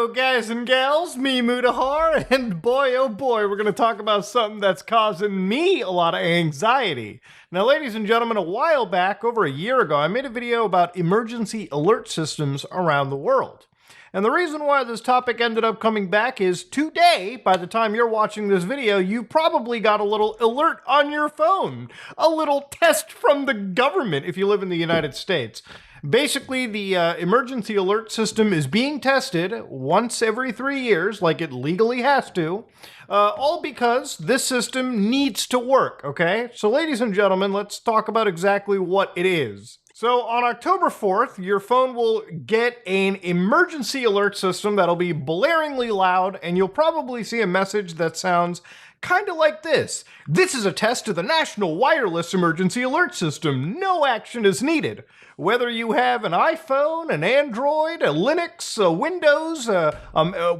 Hello, guys and gals, me Mudahar, and boy oh boy, we're going to talk about something that's causing me a lot of anxiety. Now, ladies and gentlemen, a while back, over a year ago, I made a video about emergency alert systems around the world. And the reason why this topic ended up coming back is today, by the time you're watching this video, you probably got a little alert on your phone. A little test from the government if you live in the United States. Basically, the emergency alert system is being tested once every 3 years, like it legally has to, all because this system needs to work, okay? So ladies and gentlemen, let's talk about exactly what it is. So on October 4th, your phone will get an emergency alert system that'll be blaringly loud, and you'll probably see a message that sounds kind of like this. This is a test of the National Wireless Emergency Alert System. No action is needed. Whether you have an iPhone, an Android, a Linux, a Windows,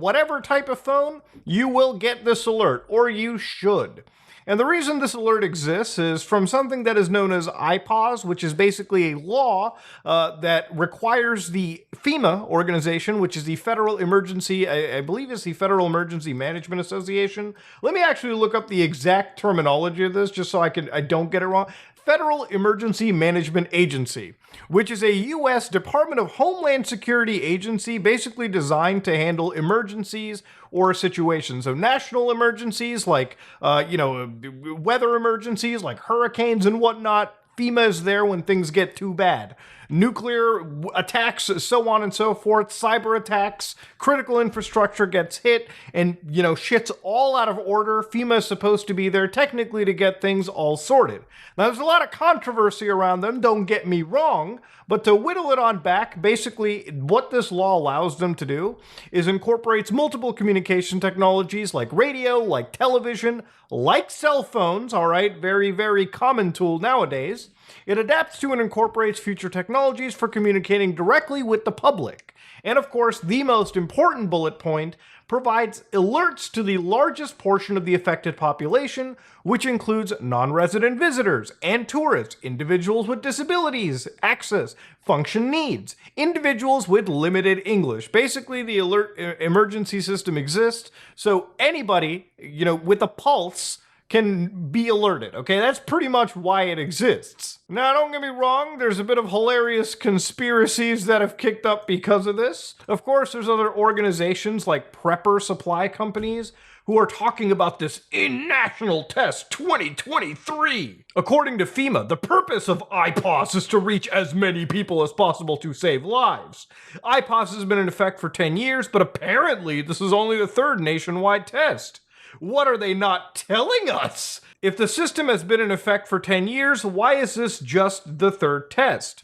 whatever type of phone, you will get this alert, or you should. And the reason this alert exists is from something that is known as IPAWS, which is basically a law that requires the FEMA organization, which is the Federal Emergency, I believe it's the Federal Emergency Management Association. Let me actually look up the exact terminology of this just so I don't get it wrong. Federal Emergency Management Agency, which is a U.S. Department of Homeland Security agency basically designed to handle emergencies or situations. So national emergencies like, weather emergencies like hurricanes and whatnot. FEMA is there when things get too bad. Nuclear attacks, so on and so forth, cyber attacks, critical infrastructure gets hit, and, shit's all out of order. FEMA is supposed to be there technically to get things all sorted. Now, there's a lot of controversy around them, don't get me wrong, but to whittle it on back, basically what this law allows them to do is incorporates multiple communication technologies like radio, like television, like cell phones, all right, very, very common tool nowadays. It adapts to and incorporates future technologies for communicating directly with the public. And of course, the most important bullet point provides alerts to the largest portion of the affected population, which includes non-resident visitors and tourists, individuals with disabilities, access, function needs, individuals with limited English. Basically, the alert emergency system exists, so anybody, with a pulse can be alerted, okay? That's pretty much why it exists. Now, don't get me wrong, there's a bit of hilarious conspiracies that have kicked up because of this. Of course, there's other organizations like prepper supply companies who are talking about this in National Test 2023. According to FEMA, the purpose of IPAWS is to reach as many people as possible to save lives. IPAWS has been in effect for 10 years, but apparently this is only the third nationwide test. What are they not telling us? If the system has been in effect for 10 years, why is this just the third test?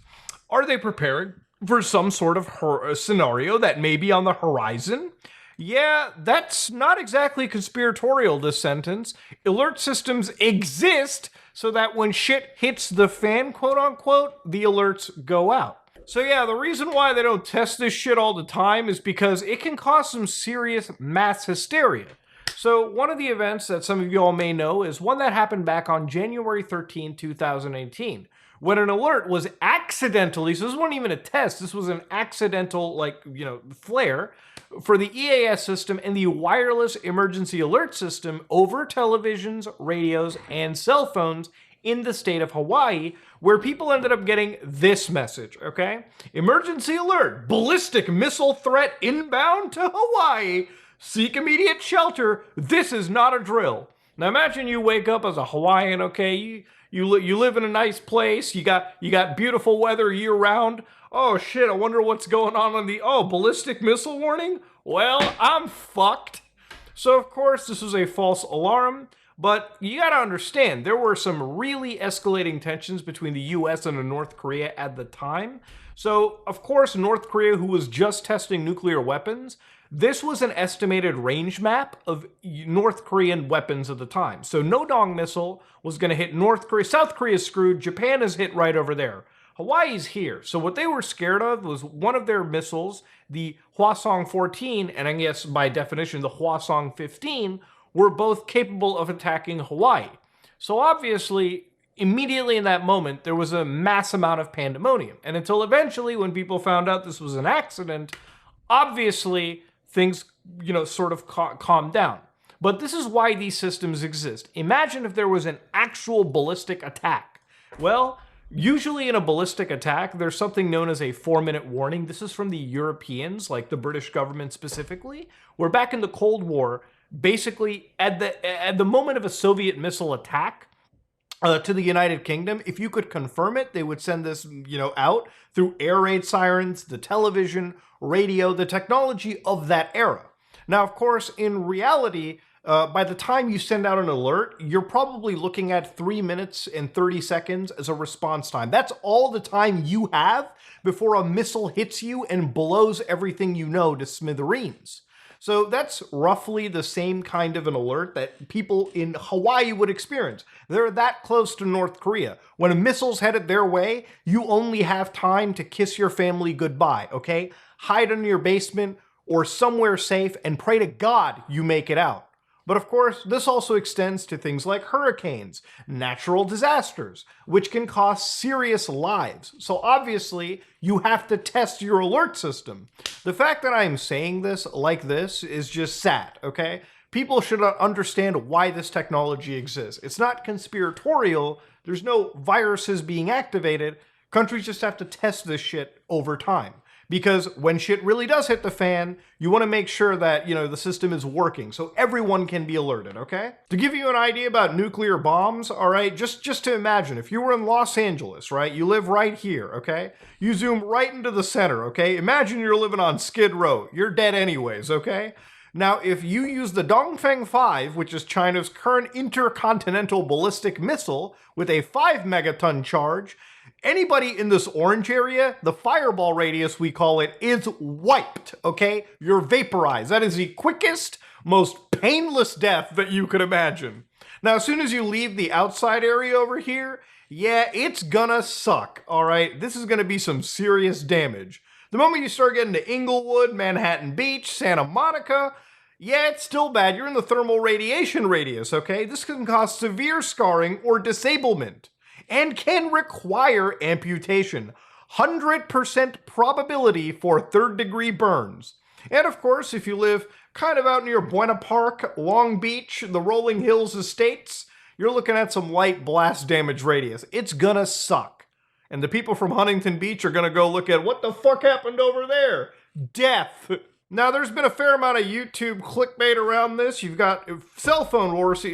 Are they preparing for some sort of scenario that may be on the horizon? Yeah, that's not exactly conspiratorial, this sentence. Alert systems exist so that when shit hits the fan, quote unquote, the alerts go out. So yeah, the reason why they don't test this shit all the time is because it can cause some serious mass hysteria. So one of the events that some of you all may know is one that happened back on January 13, 2018, when an alert was accidentally, so this wasn't even a test, this was an accidental, flare for the EAS system and the wireless emergency alert system over televisions, radios, and cell phones in the state of Hawaii, where people ended up getting this message, okay? Emergency alert, ballistic missile threat inbound to Hawaii. Seek immediate shelter. This is not a drill. Now imagine you wake up as a Hawaiian, okay? You live in a nice place. You got beautiful weather year round. Oh shit, I wonder what's going on the ballistic missile warning? Well, I'm fucked. So of course this was a false alarm, but you gotta understand there were some really escalating tensions between the US and North Korea at the time. So of course North Korea, who was just testing nuclear weapons, this was an estimated range map of North Korean weapons at the time. So no Dong missile was going to hit North Korea. South Korea is screwed. Japan is hit right over there. Hawaii's here. So what they were scared of was one of their missiles, the Hwasong 14, and I guess by definition the Hwasong 15, were both capable of attacking Hawaii. So obviously, immediately in that moment, there was a mass amount of pandemonium. And until eventually, when people found out this was an accident, obviously things, sort of calm down. But this is why these systems exist. Imagine if there was an actual ballistic attack. Well, usually in a ballistic attack, there's something known as a 4-minute warning. This is from the Europeans, like the British government specifically, where back in the Cold War, basically at the moment of a Soviet missile attack, to the United Kingdom, if you could confirm it, they would send this, out through air raid sirens, the television, radio, the technology of that era. Now, of course, in reality, by the time you send out an alert, you're probably looking at 3 minutes and 30 seconds as a response time. That's all the time you have before a missile hits you and blows everything you know to smithereens. So that's roughly the same kind of an alert that people in Hawaii would experience. They're that close to North Korea. When a missile's headed their way, you only have time to kiss your family goodbye, okay? Hide in your basement or somewhere safe and pray to God you make it out. But of course, this also extends to things like hurricanes, natural disasters, which can cost serious lives. So obviously, you have to test your alert system. The fact that I am saying this like this is just sad, okay? People should understand why this technology exists. It's not conspiratorial. There's no viruses being activated. Countries just have to test this shit over time. Because when shit really does hit the fan, you want to make sure that, the system is working so everyone can be alerted, okay? To give you an idea about nuclear bombs, all right, just to imagine, if you were in Los Angeles, right, you live right here, okay? You zoom right into the center, okay? Imagine you're living on Skid Row. You're dead anyways, okay? Now, if you use the Dongfeng 5, which is China's current intercontinental ballistic missile with a 5 megaton charge, anybody in this orange area, the fireball radius we call it, is wiped, okay? You're vaporized. That is the quickest, most painless death that you could imagine. Now, as soon as you leave the outside area over here, yeah, it's gonna suck, all right? This is gonna be some serious damage. The moment you start getting to Inglewood, Manhattan Beach, Santa Monica, yeah, it's still bad. You're in the thermal radiation radius, okay? This can cause severe scarring or disablement and can require amputation. 100% probability for third-degree burns. And of course, if you live kind of out near Buena Park, Long Beach, the Rolling Hills Estates, you're looking at some light blast damage radius. It's gonna suck. And the people from Huntington Beach are gonna go look at what the fuck happened over there? Death. Now, there's been a fair amount of YouTube clickbait around this. You've got cell phone wars.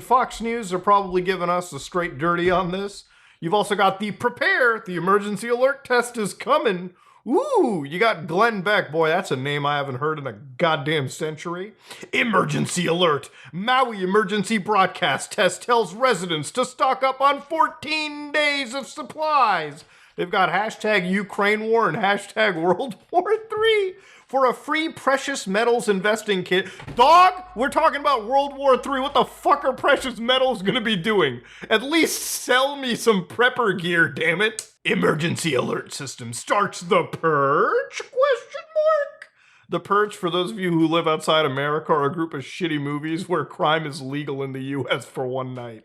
Fox News are probably giving us the straight dirty on this. You've also got the prepare, the emergency alert test is coming. Ooh, you got Glenn Beck. Boy, that's a name I haven't heard in a goddamn century. Emergency alert. Maui emergency broadcast test tells residents to stock up on 14 days of supplies. They've got hashtag Ukraine war and hashtag World War III. For a free precious metals investing kit. Dog, we're talking about World War III. What the fuck are precious metals gonna be doing? At least sell me some prepper gear, damn it. Emergency alert system starts the purge? ? The Purge, for those of you who live outside America, are a group of shitty movies where crime is legal in the US for one night.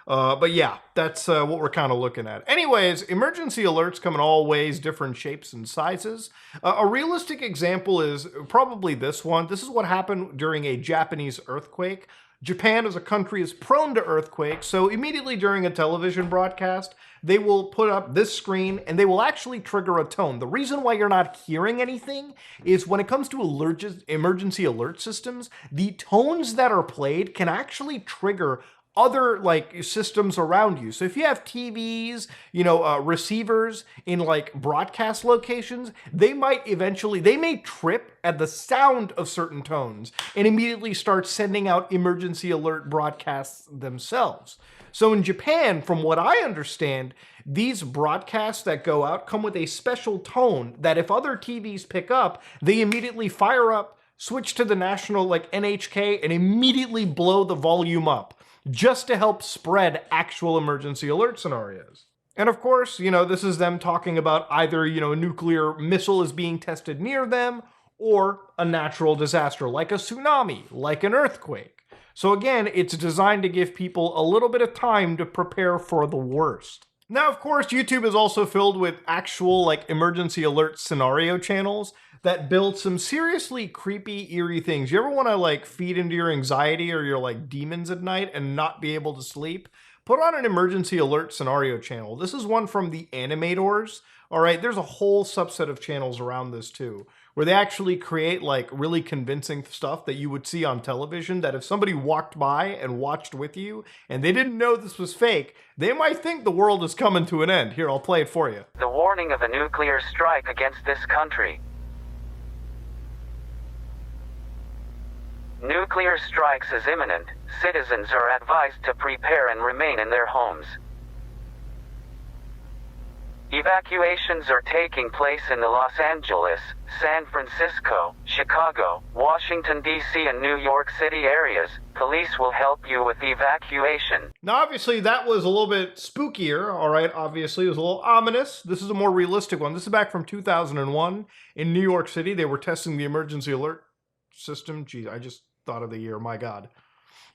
But yeah, that's what we're kind of looking at. Anyways, emergency alerts come in all ways, different shapes and sizes. A realistic example is probably this one. This is what happened during a Japanese earthquake. Japan as a country is prone to earthquakes, so immediately during a television broadcast, they will put up this screen and they will actually trigger a tone. The reason why you're not hearing anything is when it comes to emergency alert systems, the tones that are played can actually trigger other systems around you. So if you have TVs, receivers in broadcast locations, they may trip at the sound of certain tones and immediately start sending out emergency alert broadcasts themselves. So in Japan, from what I understand, these broadcasts that go out come with a special tone that if other TVs pick up, they immediately fire up, switch to the national NHK, and immediately blow the volume up, just to help spread actual emergency alert scenarios. And of course, this is them talking about either, a nuclear missile is being tested near them or a natural disaster like a tsunami, like an earthquake. So again, it's designed to give people a little bit of time to prepare for the worst. Now, of course, YouTube is also filled with actual like emergency alert scenario channels that build some seriously creepy, eerie things. You ever want to like feed into your anxiety or your like demons at night and not be able to sleep? Put on an emergency alert scenario channel. This is one from the animators. All right, there's a whole subset of channels around this too, where they actually create like really convincing stuff that you would see on television that if somebody walked by and watched with you and they didn't know this was fake, they might think the world is coming to an end. Here, I'll play it for you. The warning of a nuclear strike against this country. Nuclear strikes is imminent. Citizens are advised to prepare and remain in their homes. Evacuations are taking place in the Los Angeles, San Francisco, Chicago, Washington, D.C. and New York City areas. Police will help you with evacuation. Now, obviously, that was a little bit spookier, all right? Obviously, it was a little ominous. This is a more realistic one. This is back from 2001 in New York City. They were testing the emergency alert system. Geez, I just thought of the year, my God.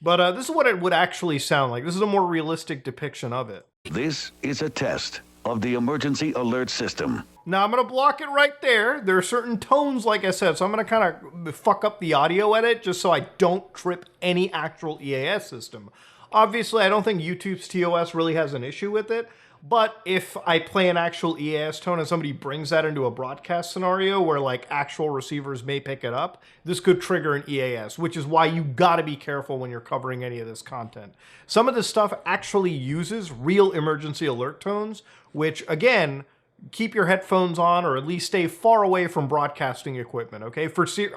But this is what it would actually sound like. This is a more realistic depiction of it. This is a test of the emergency alert system. Now, I'm going to block it right there. There are certain tones, like I said, so I'm going to kind of fuck up the audio edit just so I don't trip any actual EAS system. Obviously, I don't think YouTube's TOS really has an issue with it, but if I play an actual EAS tone and somebody brings that into a broadcast scenario where like actual receivers may pick it up, this could trigger an EAS, which is why you gotta be careful when you're covering any of this content. Some of this stuff actually uses real emergency alert tones, which again, keep your headphones on or at least stay far away from broadcasting equipment, okay?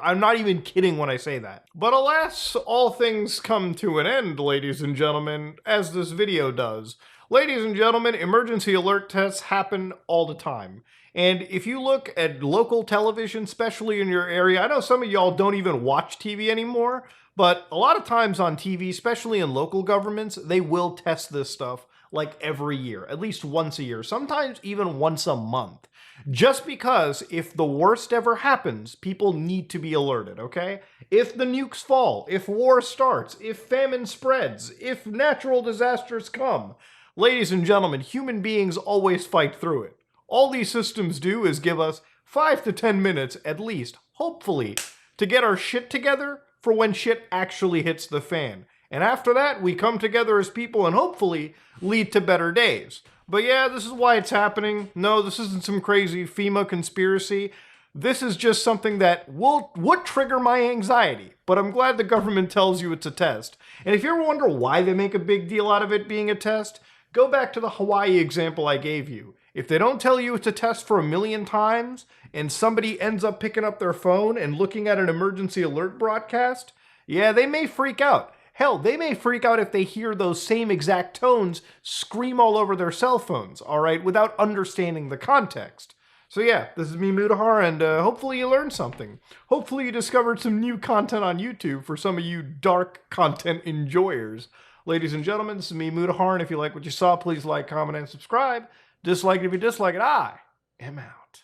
I'm not even kidding when I say that. But alas, all things come to an end, ladies and gentlemen, as this video does. Ladies and gentlemen, emergency alert tests happen all the time. And if you look at local television, especially in your area, I know some of y'all don't even watch TV anymore, but a lot of times on TV, especially in local governments, they will test this stuff like every year, at least once a year, sometimes even once a month. Just because if the worst ever happens, people need to be alerted, okay? If the nukes fall, if war starts, if famine spreads, if natural disasters come, ladies and gentlemen, human beings always fight through it. All these systems do is give us 5 to 10 minutes at least, hopefully, to get our shit together for when shit actually hits the fan. And after that, we come together as people and hopefully lead to better days. But yeah, this is why it's happening. No, this isn't some crazy FEMA conspiracy. This is just something that would trigger my anxiety. But I'm glad the government tells you it's a test. And if you ever wonder why they make a big deal out of it being a test, go back to the Hawaii example I gave you. If they don't tell you it's a test for 1,000,000 times, and somebody ends up picking up their phone and looking at an emergency alert broadcast, yeah, they may freak out. Hell, they may freak out if they hear those same exact tones scream all over their cell phones, all right, without understanding the context. So yeah, this is me, Mudahar, and hopefully you learned something. Hopefully you discovered some new content on YouTube for some of you dark content enjoyers. Ladies and gentlemen, this is me, Mudahar, and if you like what you saw, please like, comment, and subscribe. Dislike it if you dislike it. I am out.